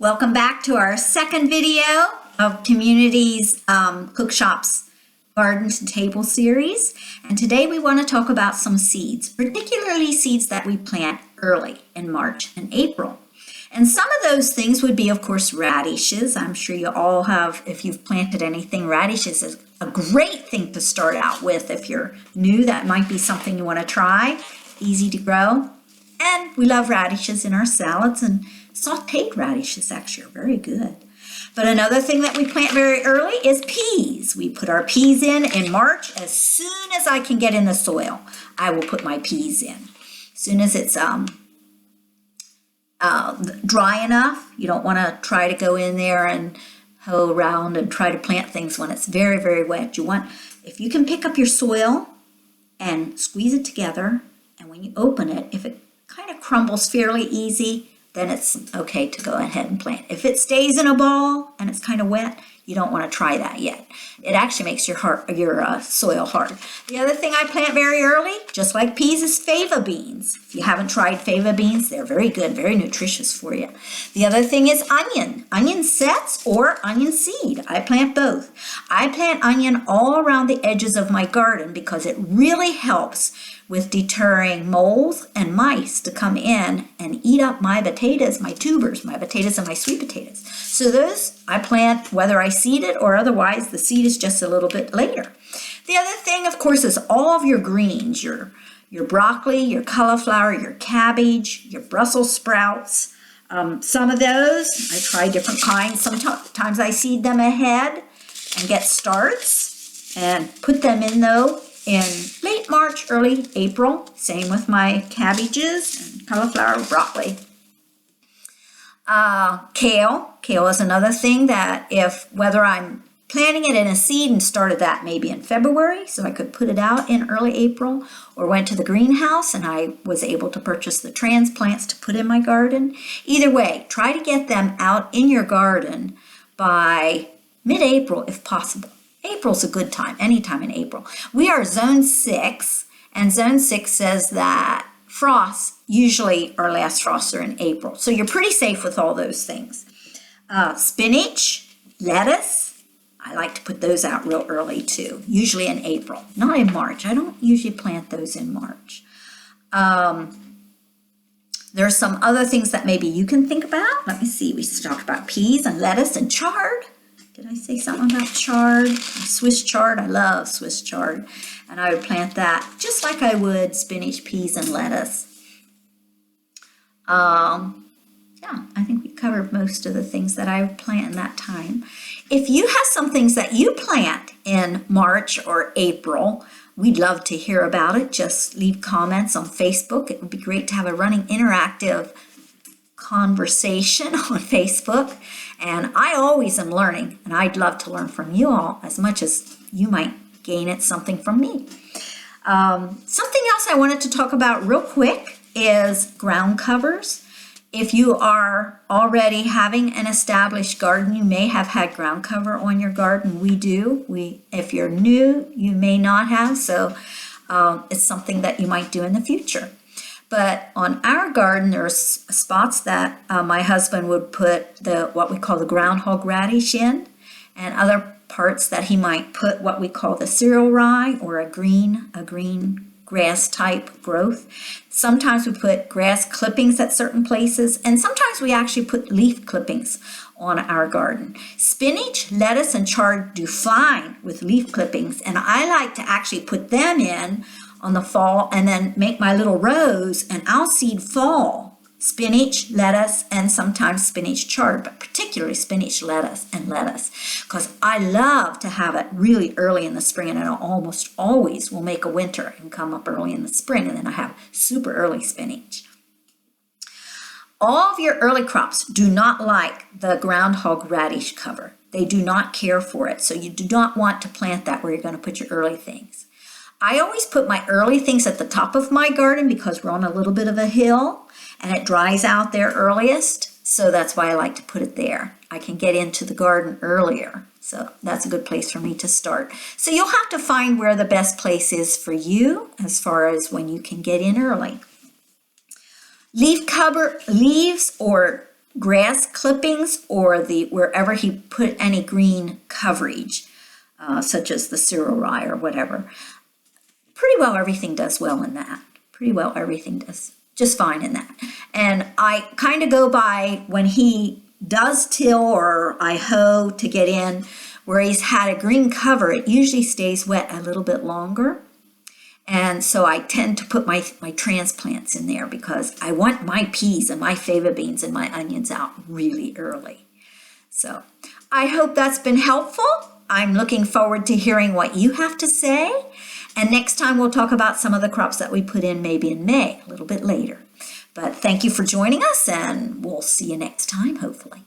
Welcome back to our second video of Community's Cookshops Garden to Table series. And today we want to talk about some seeds, particularly seeds that we plant early in March and April. And some of those things would be, of course, radishes. I'm sure you all have, if you've planted anything, radishes is a great thing to start out with. If you're new, that might be something you want to try. Easy to grow. And we love radishes in our salads, and sauteed radishes actually are very good. But another thing that we plant very early is peas. We put our peas in March. As soon as I can get in the soil, I will put my peas in. As soon as it's dry enough, you don't want to try to go in there and hoe around and try to plant things when it's very, very wet. If you can pick up your soil and squeeze it together, and when you open it, if it kind of crumbles fairly easy, then it's okay to go ahead and plant. If it stays in a ball and it's kind of wet, you don't want to try that yet. It actually makes your soil hard. The other thing I plant very early, just like peas, is fava beans. If you haven't tried fava beans, they're very good, very nutritious for you. The other thing is onion sets or onion seed. I plant both. I plant onion all around the edges of my garden because it really helps with deterring moles and mice to come in and eat up my potatoes, my tubers, my potatoes and my sweet potatoes. So those I plant whether I seed it or otherwise. The seed is just a little bit later. The other thing, of course, is all of your greens, your broccoli, your cauliflower, your cabbage, your Brussels sprouts. Some of those, I try different kinds. Sometimes I seed them ahead and get starts and put them in in late March, early April. Same with my cabbages and cauliflower, broccoli. Kale. Kale is another thing that whether I'm planting it in a seed and started that maybe in February, so I could put it out in early April, or went to the greenhouse and I was able to purchase the transplants to put in my garden. Either way, try to get them out in your garden by mid-April if possible. April's a good time, anytime in April. We are zone 6, and zone 6 says that frosts, usually our last frosts are in April. So you're pretty safe with all those things. Spinach, lettuce, I like to put those out real early too, usually in April, not in March. I don't usually plant those in March. There's some other things that maybe you can think about. Let me see, we talked about peas and lettuce and chard. Did I say something about chard? Swiss chard, I love Swiss chard. And I would plant that just like I would spinach, peas, and lettuce. Yeah, I think we covered most of the things that I would plant in that time. If you have some things that you plant in March or April, we'd love to hear about it. Just leave comments on Facebook. It would be great to have a running interactive conversation on Facebook. And I always am learning, and I'd love to learn from you all as much as you might gain something from me. Something else I wanted to talk about real quick is ground covers. If you are already having an established garden, you may have had ground cover on your garden. We do. If you're new, you may not have, so it's something that you might do in the future. But on our garden, there's spots that my husband would put what we call the groundhog radish in, and other parts that he might put what we call the cereal rye or a green grass type growth. Sometimes we put grass clippings at certain places, and sometimes we actually put leaf clippings on our garden. Spinach, lettuce, and chard do fine with leaf clippings, and I like to actually put them in on the fall and then make my little rows, and I'll seed fall spinach, lettuce, and sometimes spinach chard, but particularly spinach, lettuce, and lettuce, because I love to have it really early in the spring, and it almost always will make a winter and come up early in the spring, and then I have super early spinach. All of your early crops do not like the groundhog radish cover. They do not care for it, so you do not want to plant that where you're going to put your early things. I always put my early things at the top of my garden because we're on a little bit of a hill and it dries out there earliest. So that's why I like to put it there. I can get into the garden earlier. So that's a good place for me to start. So you'll have to find where the best place is for you as far as when you can get in early. Leaves or grass clippings or wherever he put any green coverage, such as the cereal rye or whatever. Pretty well everything does well in that. Pretty well everything does just fine in that. And I kind of go by when he does till or I hoe to get in where he's had a green cover, it usually stays wet a little bit longer. And so I tend to put my transplants in there because I want my peas and my fava beans and my onions out really early. So I hope that's been helpful. I'm looking forward to hearing what you have to say. And next time we'll talk about some of the crops that we put in maybe in May, a little bit later. But thank you for joining us, and we'll see you next time, hopefully.